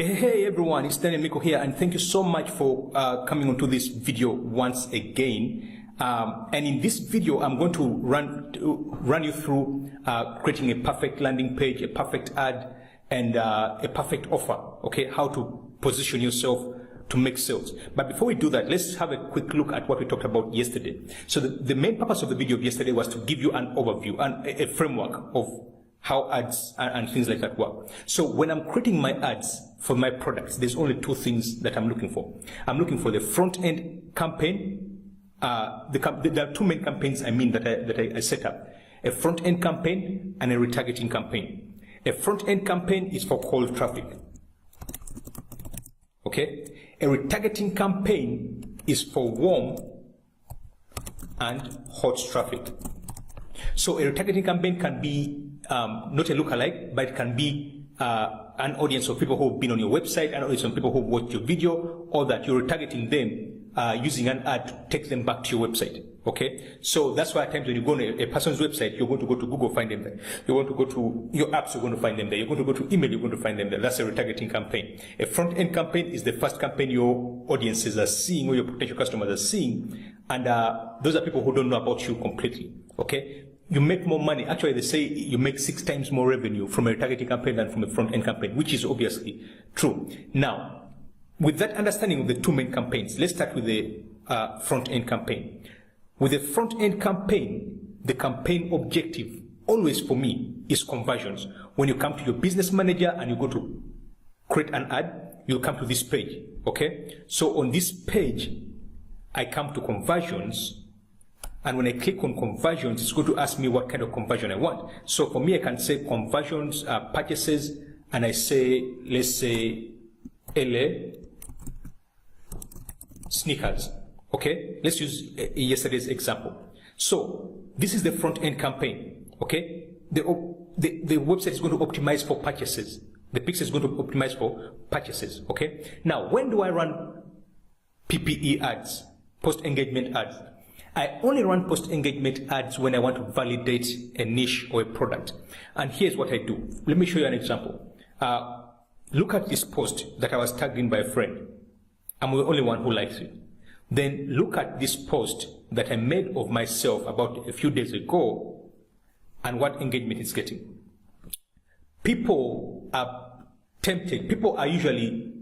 Hey everyone, it's Daniel Miko here, and thank you so much for coming onto this video once again. And in this video, I'm going to run you through creating a perfect landing page, a perfect ad, and a perfect offer. Okay, how to position yourself to make sales. But before we do that, let's have a quick look at what we talked about yesterday. So the main purpose of the video of yesterday was to give you an overview and a framework of how ads and things like that work. So when I'm creating my ads for my products, there's only two things that I'm looking for. I'm looking for the front-end campaign. There are two main campaigns that I set up: a front-end campaign and a retargeting campaign. A front-end campaign is for cold traffic. Okay, a retargeting campaign is for warm and hot traffic. So a retargeting campaign can be not a lookalike, but it can be an audience of people who have been on your website, an audience of people who have watched your video, or that you're retargeting them using an ad to take them back to your website. Okay, so that's why at times when you go on a person's website, you're going to go to Google, find them there. You're going to go to your apps, you're going to find them there. You're going to go to email, you're going to find them there. That's a retargeting campaign. A front-end campaign is the first campaign your audiences are seeing, or your potential customers are seeing, and those are people who don't know about you completely. Okay, you make more money. Actually, they say you make 6 times more revenue from a retargeting campaign than from a front-end campaign, which is obviously true. Now, with that understanding of the two main campaigns, let's start with the front-end campaign. With the front-end campaign, the campaign objective always for me is conversions. When you come to your business manager and you go to create an ad, you'll come to this page. Okay, so on this page, I come to conversions. And when I click on conversions, it's going to ask me what kind of conversion I want. So for me, I can say conversions, purchases, and I say, let's say, LA sneakers. Okay, let's use yesterday's example. So this is the front-end campaign. Okay, the website is going to optimize for purchases. The pixel is going to optimize for purchases. Okay, now when do I run PPE ads, post-engagement ads? I only run post-engagement ads when I want to validate a niche or a product. And here's what I do. Let me show you an example. Look at this post that I was tagged in by a friend. I'm the only one who likes it. Then look at this post that I made of myself about a few days ago and what engagement it's getting. People are tempted. People are usually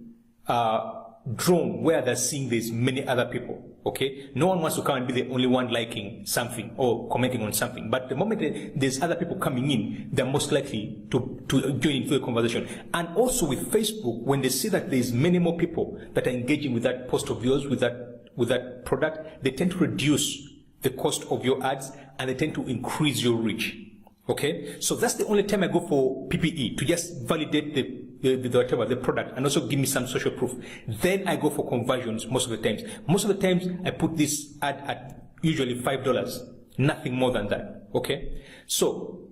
drawn where they're seeing there's many other people. Okay, no one wants to come and be the only one liking something or commenting on something. But the moment there's other people coming in, they're most likely to join into the conversation. And also with Facebook, when they see that there's many more people that are engaging with that post of yours, with that product, they tend to reduce the cost of your ads and they tend to increase your reach. Okay, so that's the only time I go for PPE, to just validate the product and also give me some social proof. Then I go for conversions most of the times. Most of the times I put this ad at usually $5, nothing more than that. Okay, so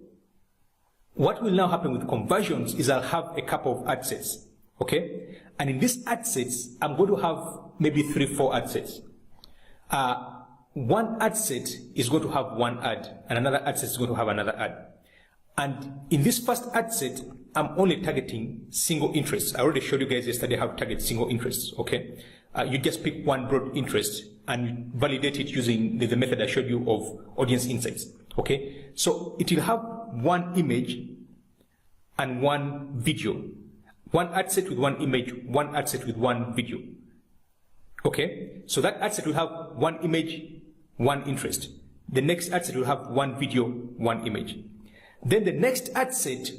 what will now happen with conversions is I'll have a couple of ad sets. Okay, and in these ad sets, I'm going to have maybe 3-4 ad sets. One ad set is going to have one ad, and another ad set is going to have another ad. And in this first ad set, I'm only targeting single interests. I already showed you guys yesterday how to target single interests, okay? You just pick one broad interest and validate it using the method I showed you of audience insights, okay? So it will have one image and one video. One ad set with one image, one ad set with one video, okay? So that ad set will have one image, one interest. The next ad set will have one video, one image. Then the next ad set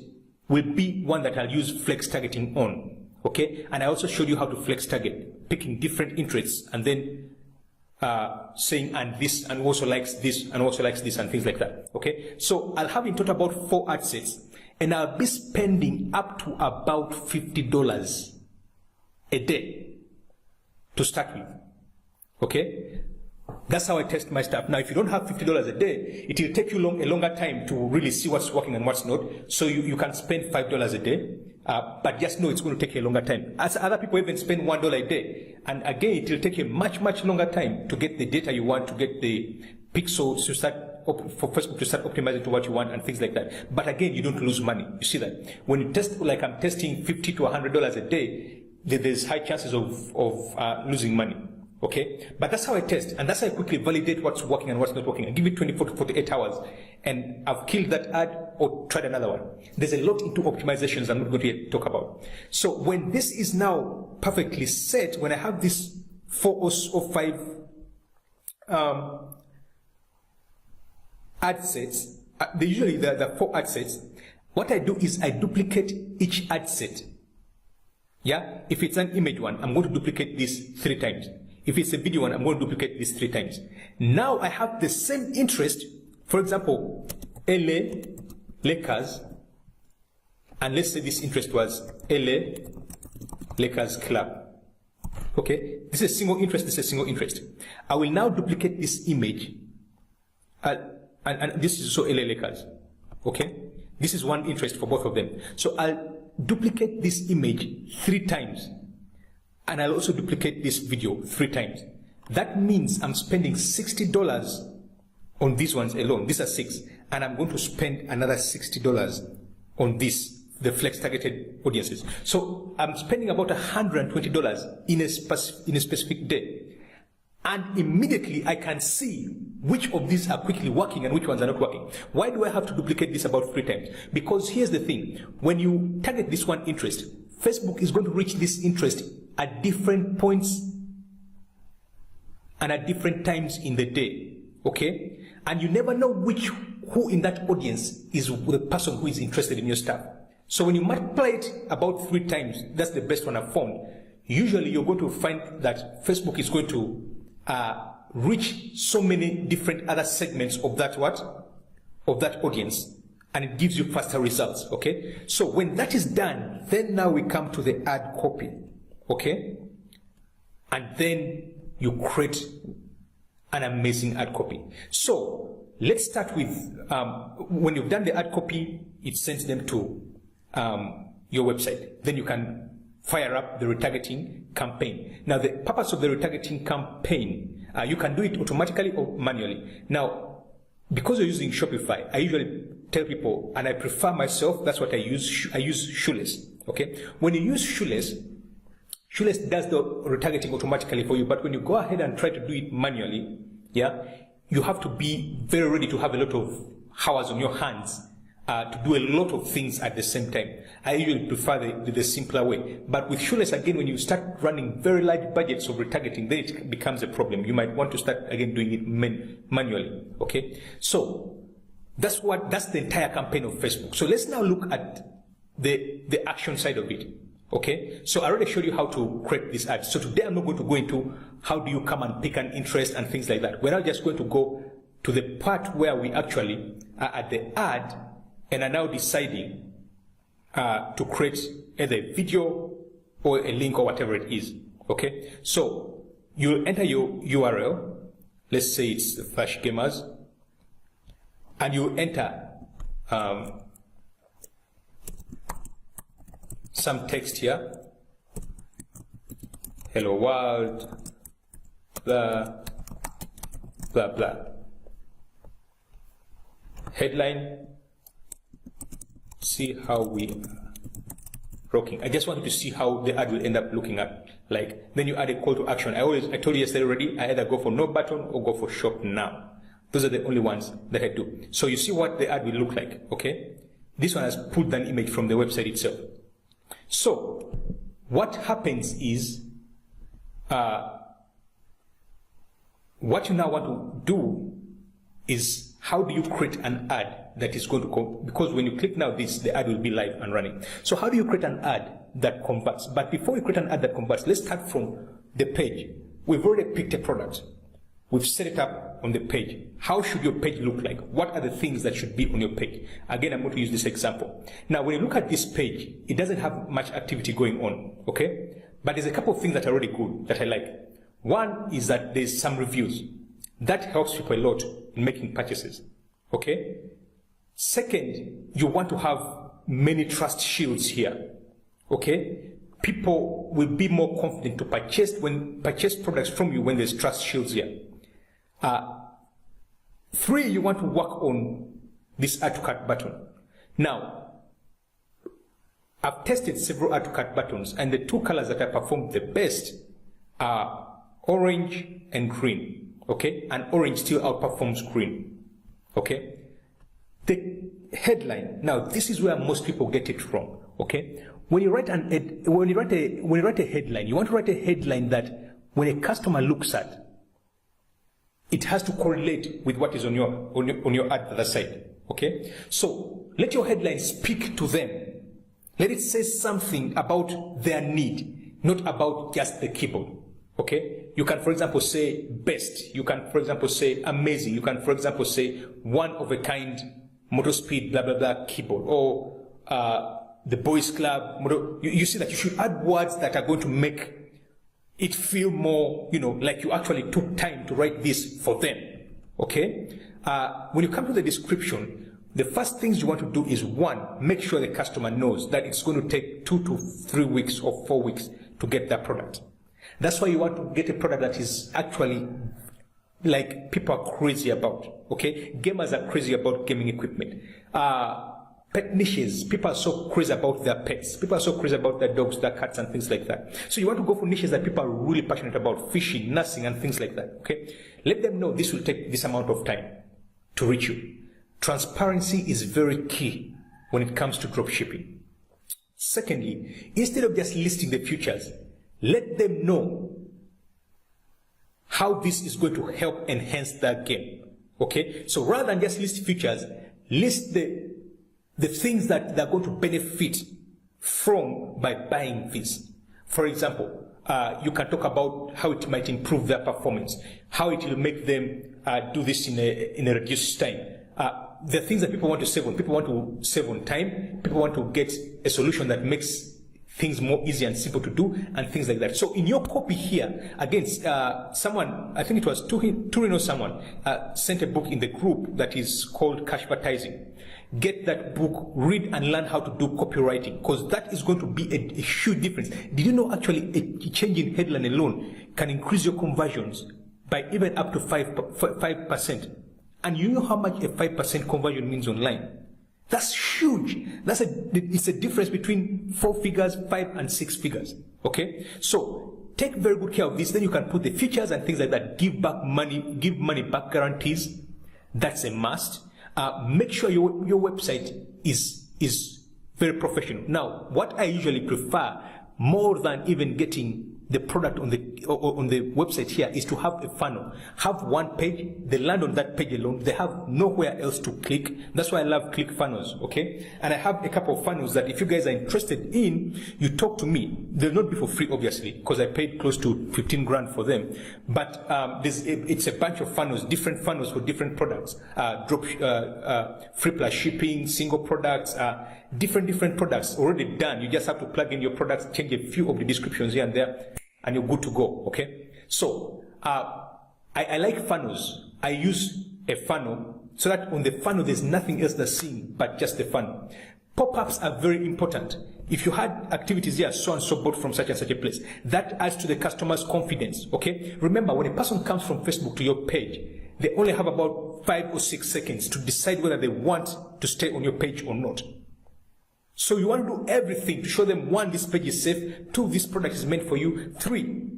will be one that I'll use flex targeting on, okay? And I also showed you how to flex target, picking different interests and then saying and this and also likes this and also likes this and things like that, okay? So I'll have in total about 4 ad sets and I'll be spending up to about $50 a day to start with, okay? That's how I test my stuff. Now, if you don't have $50 a day, it will take you a longer time to really see what's working and what's not. So you can spend $5 a day, but just know it's going to take you a longer time. As other people even spend $1 a day. And again, it will take you much, much longer time to get the data you want, to get the pixels to start for Facebook to start optimizing to what you want and things like that. But again, you don't lose money. You see that when you test, like I'm testing $50 to $100 a day, there's high chances of losing money. Okay, but that's how I test, and that's how I quickly validate what's working and what's not working. I give it 24 to 48 hours, and I've killed that ad or tried another one. There's a lot into optimizations I'm not going to talk about. So when this is now perfectly set, when I have this 405 ad sets, usually the 4 ad sets, what I do is I duplicate each ad set. Yeah, if it's an image one, I'm going to duplicate this 3 times. If it's a video one, I'm going to duplicate this 3 times. Now I have the same interest, for example, LA Lakers, and let's say this interest was LA Lakers Club. Okay, this is a single interest, this is a single interest. I will now duplicate this image, and this is also LA Lakers. Okay, this is one interest for both of them. So I'll duplicate this image 3 times. And I'll also duplicate this video 3 times. That means I'm spending $60 on these ones alone. These are 6. And I'm going to spend another $60 on this, the flex targeted audiences. So I'm spending about $120 in a specific day. And immediately I can see which of these are quickly working and which ones are not working. Why do I have to duplicate this about 3 times? Because here's the thing. When you target this one interest, Facebook is going to reach this interest at different points and at different times in the day, okay? And you never know who in that audience is the person who is interested in your stuff. So when you multiply it about 3 times, that's the best one I've found. Usually you're going to find that Facebook is going to reach so many different other segments of that audience, and it gives you faster results, okay? So when that is done, then now we come to the ad copy. Okay, and then you create an amazing ad copy. So let's start with when you've done the ad copy, it sends them to your website. Then you can fire up the retargeting campaign. Now the purpose of the retargeting campaign, you can do it automatically or manually. Now, because you're using Shopify, I usually tell people, and I prefer myself, that's what I use. I use Shoelace. Okay, when you use Shoelace does the retargeting automatically for you, but when you go ahead and try to do it manually, yeah, you have to be very ready to have a lot of hours on your hands to do a lot of things at the same time. I usually prefer the simpler way. But with Shoelace, again, when you start running very large budgets of retargeting, then it becomes a problem. You might want to start again doing it manually. Okay, so that's the entire campaign of Facebook. So let's now look at the action side of it. Okay, so I already showed you how to create this ad. So today I'm not going to go into how do you come and pick an interest and things like that. We're now just going to go to the part where we actually are at the ad and are now deciding to create either a video or a link or whatever it is. Okay, so you enter your URL. Let's say it's the Flash Gamers, and you enter some text here. Hello world, blah, blah, blah. Headline, see how we are rocking. I just wanted to see how the ad will end up looking at. Like, then you add a call to action. I told you yesterday already, I either go for no button or go for shop now. Those are the only ones that I do. So you see what the ad will look like, okay? This one has pulled an image from the website itself. So what happens is, what you now want to do is, how do you create an ad that is going to come? Because when you click now this, the ad will be live and running. So how do you create an ad that converts? But before you create an ad that converts, let's start from the page. We've already picked a product. We've set it up on the page. How should your page look like? What are the things that should be on your page? Again, I'm going to use this example. Now, when you look at this page, it doesn't have much activity going on, okay? But there's a couple of things that are already good, that I like. One is that there's some reviews. That helps people a lot in making purchases, okay? Second, you want to have many trust shields here, okay? People will be more confident to purchase products from you when there's trust shields here. 3, you want to work on this add to cart button. Now, I've tested several add to cart buttons, and the 2 colors that have performed the best are orange and green, okay? And orange still outperforms green, okay? The headline, now this is where most people get it from, okay? When you write a headline, you want to write a headline that when a customer looks at, it has to correlate with what is on your ad other side, okay? So let your headline speak to them. Let it say something about their need, not about just the keyboard, okay? You can, for example, say best. You can, for example, say amazing. You can, for example, say one of a kind, motor speed, blah, blah, blah, keyboard, or the boys club. You see that you should add words that are going to make it feel more, like you actually took time to write this for them, okay? When you come to the description, the first things you want to do is 1, make sure the customer knows that it's going to take 2 to 3 weeks or 4 weeks to get that product. That's why you want to get a product that is actually like people are crazy about, okay? Gamers are crazy about gaming equipment. Pet niches, people are so crazy about their pets. People are so crazy about their dogs, their cats, and things like that. So you want to go for niches that people are really passionate about, fishing, nursing, and things like that, okay? Let them know this will take this amount of time to reach you. Transparency is very key when it comes to drop shipping. Secondly, instead of just listing the features, let them know how this is going to help enhance their game, okay? So rather than just list features, list the things that they're going to benefit from by buying this. For example, you can talk about how it might improve their performance, how it will make them do this in a reduced time. The things that people want to save on. People want to save on time. People want to get a solution that makes things more easy and simple to do, and things like that. So in your copy here, again, someone, I think it was Turin or someone, sent a book in the group that is called Cash Advertising. Get that book, read and learn how to do copywriting, because that is going to be a huge difference. Did you know actually a change in headline alone can increase your conversions by even up to 5%? And you know how much a 5% conversion means online? That's huge. It's a difference between 4 figures, 5 and 6 figures. Okay? So take very good care of this. Then you can put the features and things like that. Give money back guarantees. That's a must. Make sure your website is very professional. Now, what I usually prefer more than even getting the product on the website here is to have a funnel. Have one page, they land on that page alone, they have nowhere else to click. That's why I love click funnels, okay? And I have a couple of funnels that if you guys are interested in, you talk to me. They'll not be for free, obviously, because I paid close to 15 grand for them. But it's a bunch of funnels, different funnels for different products. Free plus shipping, single products, different products already done. You just have to plug in your products, change a few of the descriptions here and there, and you're good to go, okay? So, I like funnels. I use a funnel so that on the funnel there's nothing else that's seen but just the funnel. Pop-ups are very important. If you had activities here, so and so bought from such and such a place, that adds to the customer's confidence, okay? Remember, when a person comes from Facebook to your page, they only have about 5 or 6 seconds to decide whether they want to stay on your page or not. So you want to do everything to show them, 1, this page is safe, 2, this product is meant for you, 3,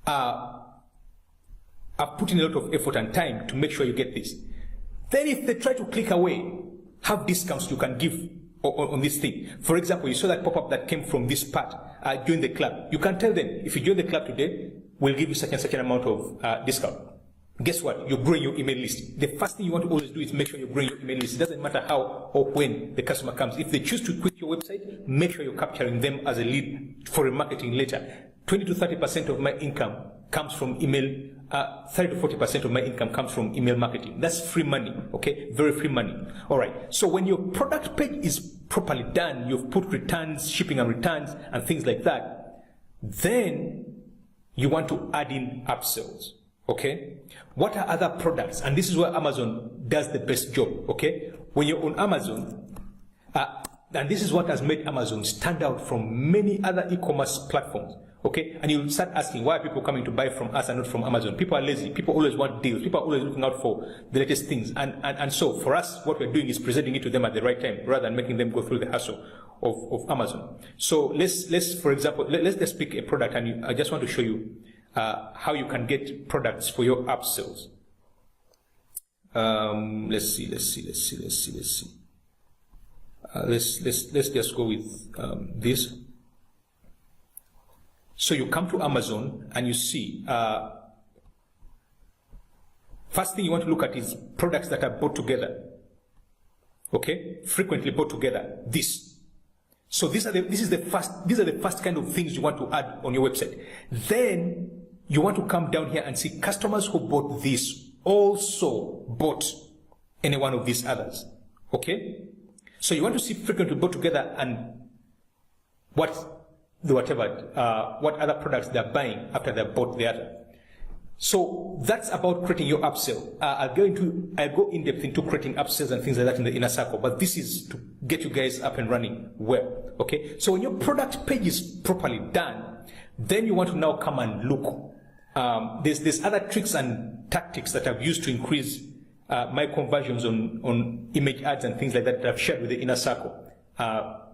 I've put in a lot of effort and time to make sure you get this. Then if they try to click away, have discounts you can give on this thing. For example, you saw that pop-up that came from this part, join the club. You can tell them, if you join the club today, we'll give you such and such an amount of discount. Guess what? You're growing your email list. The first thing you want to always do is make sure you're growing your email list. It doesn't matter how or when the customer comes. If they choose to quit your website, make sure you're capturing them as a lead for remarketing later. 20 to 30% of my income comes from email. 30 to 40% of my income comes from email marketing. That's free money, okay? Very free money. All right. So when your product page is properly done, you've put returns, shipping and returns, and things like that, then you want to add in upsells. Okay, what are other products? And this is where Amazon does the best job. Okay, when you're on Amazon, and this is what has made Amazon stand out from many other e-commerce platforms. Okay, and you'll start asking, why are people coming to buy from us and not from Amazon? People are lazy. People always want deals. People are always looking out for the latest things. And so for us, what we're doing is presenting it to them at the right time rather than making them go through the hassle of Amazon. So let's for example, let's just pick a product, and I just want to show you how you can get products for your app sales. Let's just go with this. So you come to Amazon and you see, first thing you want to look at is products that are bought together. Okay, frequently bought together. So these are the first kind of things you want to add on your website. Then you want to come down here and see customers who bought this also bought any one of these others. Okay, so you want to see frequently bought together and what other products they're buying after they've bought the other. So that's about creating your upsell. I'll go in depth into creating upsells and things like that in the inner circle, but this is to get you guys up and running well. Okay, so when your product page is properly done, then you want to now come and look. There's other tricks and tactics that I've used to increase my conversions on image ads and things like that I've shared with the inner circle.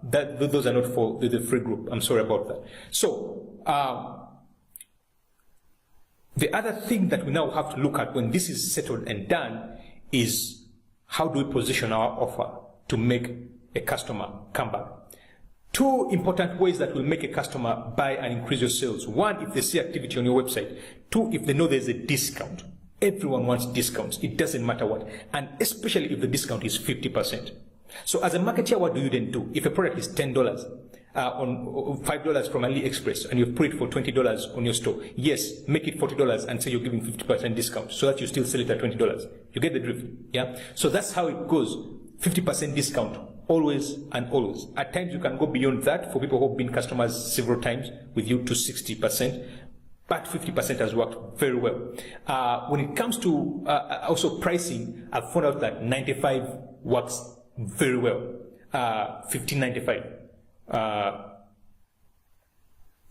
Those are not for the free group. I'm sorry about that. So the other thing that we now have to look at when this is settled and done is how do we position our offer to make a customer come back. Two important ways that will make a customer buy and increase your sales. One, if they see activity on your website. Two, if they know there's a discount. Everyone wants discounts. It doesn't matter what. And especially if the discount is 50%. So as a marketer, what do you then do? If a product is $10 on $5 from AliExpress and you've put it for $20 on your store, yes, make it $40 and say you're giving 50% discount so that you still sell it at $20. You get the drift, yeah? So that's how it goes. 50% discount, always and always. At times you can go beyond that for people who have been customers several times with you to 60%. But 50% has worked very well. When it comes to also pricing, I've found out that 95 works very well. 15.95,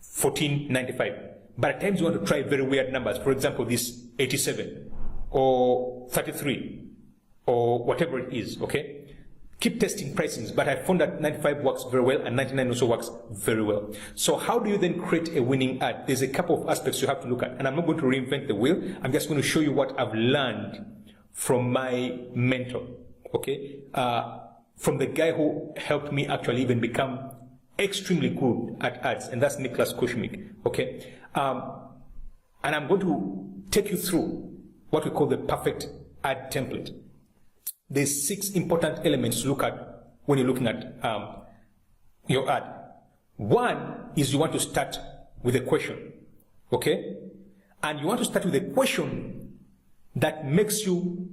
14.95. But at times you want to try very weird numbers. For example, this 87 or 33 or whatever it is. Okay. Keep testing pricings, but I found that 95 works very well and 99 also works very well. So how do you then create a winning ad? There's a couple of aspects you have to look at, and I'm not going to reinvent the wheel. I'm just going to show you what I've learned from my mentor, okay? From the guy who helped me actually even become extremely good at ads, and that's Nicholas Kushmik, okay? And I'm going to take you through what we call the perfect ad template. There's 6 important elements to look at when you're looking at your ad. One is you want to start with a question, okay? And you want to start with a question that makes you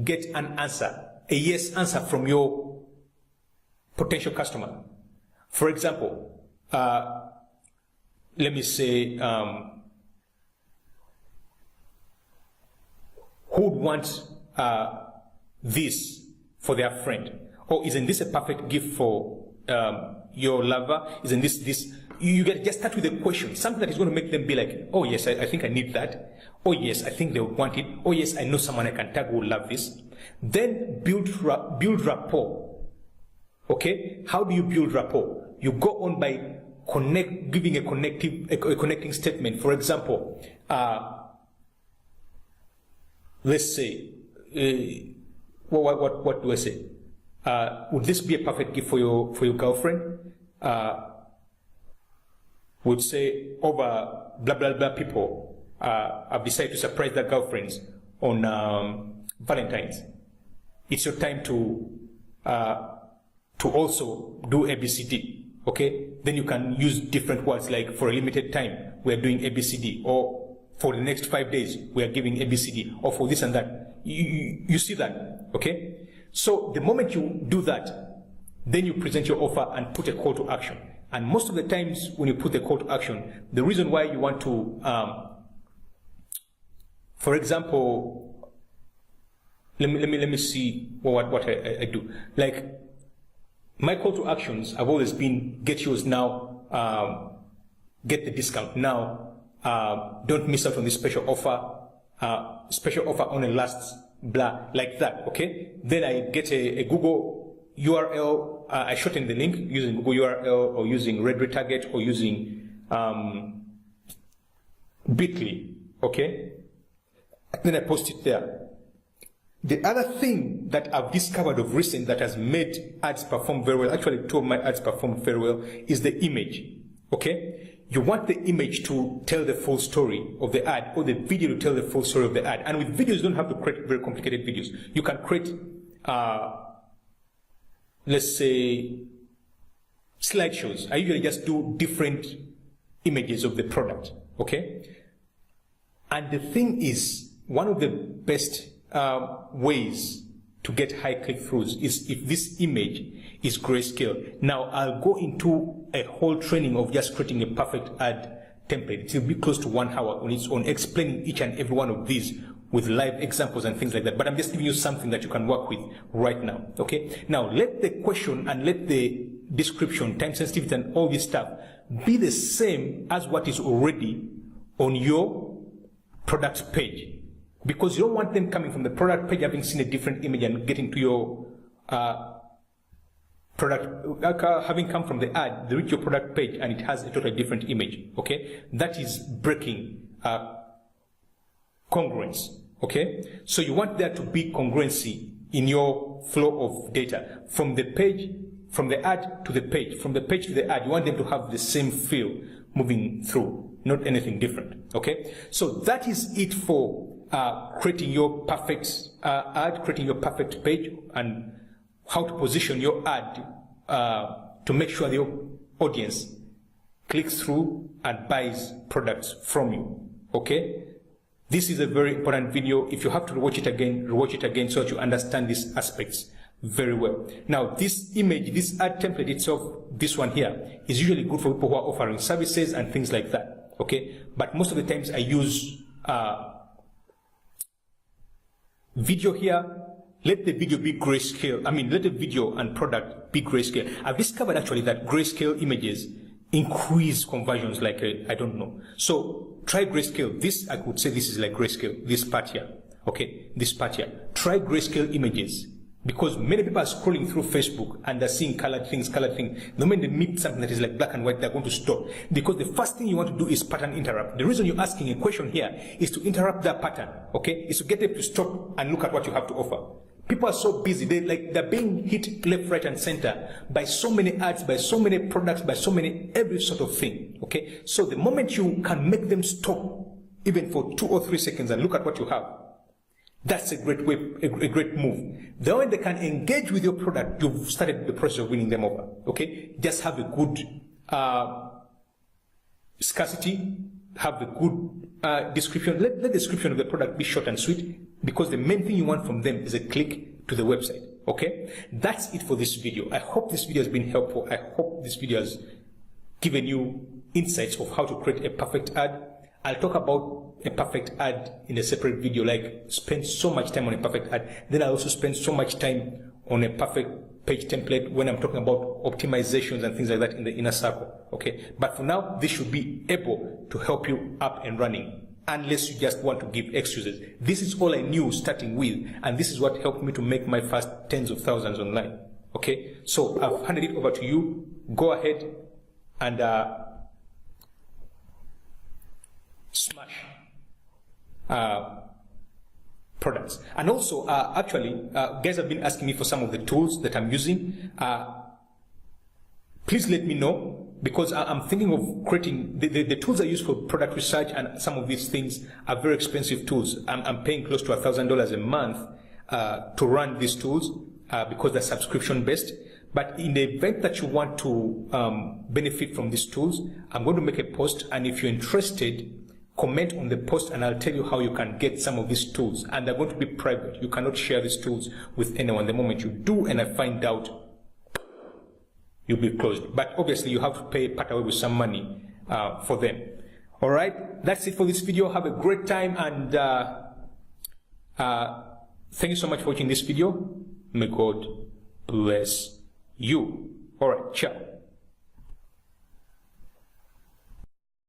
get an answer, a yes answer from your potential customer. For example, let me say, who would want this for their friend? Or isn't this a perfect gift for your lover? Isn't this? You get just start with a question, something that is going to make them be like, oh yes, I think I need that. Oh yes, I think they would want it. Oh yes, I know someone I can tag who will love this. Then build rapport. Okay, how do you build rapport? You go on by giving a connecting statement. For example, let's say. What do I say? Would this be a perfect gift for your girlfriend? Would say over blah blah blah people have decided to surprise their girlfriends on Valentine's. It's your time to also do ABCD. Okay, then you can use different words like for a limited time we are doing ABCD, or for the next 5 days we are giving ABCD, or for this and that. You see that, okay? So the moment you do that, then you present your offer and put a call to action. And most of the times when you put a call to action, the reason why you want to, for example, let me see what I do. Like my call to actions have always been get yours now, get the discount now. Don't miss out on this special offer. Special offer only lasts, blah, like that, okay? Then I get a Google URL. I shorten the link using Google URL or using Red Retarget or using Bitly, okay? Then I post it there. The other thing that I've discovered of recent that has made ads perform very well, actually two of my ads performed very well, is the image, okay? You want the image to tell the full story of the ad, or the video to tell the full story of the ad. And with videos, you don't have to create very complicated videos. You can create, let's say, slideshows. I usually just do different images of the product, okay? And the thing is, one of the best ways to get high click-throughs is if this image is grayscale. Now, I'll go into a whole training of just creating a perfect ad template. It will be close to 1 hour on its own, explaining each and every one of these with live examples and things like that. But I'm just giving you something that you can work with right now, okay? Now, let the question and let the description, time sensitivity, and all this stuff be the same as what is already on your product page. Because you don't want them coming from the product page, having seen a different image, and getting to your product, having come from the ad, they reach your product page and it has a totally different image, okay? That is breaking congruence, okay? So you want there to be congruency in your flow of data. From the page, from the ad to the page, from the page to the ad, you want them to have the same feel moving through, not anything different, okay? So that is it for creating your perfect ad, creating your perfect page, and how to position your ad to make sure your audience clicks through and buys products from you, okay? This is a very important video. If you have to rewatch it again so that you understand these aspects very well. Now, this image, this ad template itself, this one here, is usually good for people who are offering services and things like that, okay? But most of the times I use video here. Let the video be grayscale. I mean, let the video and product be grayscale. I've discovered actually that grayscale images increase conversions like, I don't know. So try grayscale. This, I could say this is like grayscale, this part here. Okay, this part here. Try grayscale images. Because many people are scrolling through Facebook and they're seeing colored things. The moment they meet something that is like black and white, they're going to stop. Because the first thing you want to do is pattern interrupt. The reason you're asking a question here is to interrupt that pattern, okay? Is to get them to stop and look at what you have to offer. People are so busy, they're being hit left, right, and center by so many ads, by so many products, by so many, every sort of thing, okay? So the moment you can make them stop, even for 2 or 3 seconds, and look at what you have, that's a great way, a great move. The moment they can engage with your product, you've started the process of winning them over, okay? Just have a good scarcity, have a good description. Let the description of the product be short and sweet, because the main thing you want from them is a click to the website, okay? That's it for this video. I hope this video has been helpful. I hope this video has given you insights of how to create a perfect ad. I'll talk about a perfect ad in a separate video, like spend so much time on a perfect ad. Then I'll also spend so much time on a perfect page template when I'm talking about optimizations and things like that in the inner circle, okay? But for now, this should be able to help you up and running, unless you just want to give excuses. This is all I knew starting with, and this is what helped me to make my first tens of thousands online, okay? So I've handed it over to you. Go ahead and smash products. And also, actually, guys have been asking me for some of the tools that I'm using. Please let me know, because I'm thinking of creating, the tools I use for product research, and some of these things are very expensive tools. I'm paying close to $1,000 a month to run these tools because they're subscription based. But in the event that you want to benefit from these tools, I'm going to make a post, and if you're interested, comment on the post and I'll tell you how you can get some of these tools. And they're going to be private. You cannot share these tools with anyone. The moment you do and I find out, you'll be closed. But obviously you have to part away with some money for them. All right, that's it for this video. Have a great time, and thank you so much for watching this video. May God bless you. All right, ciao.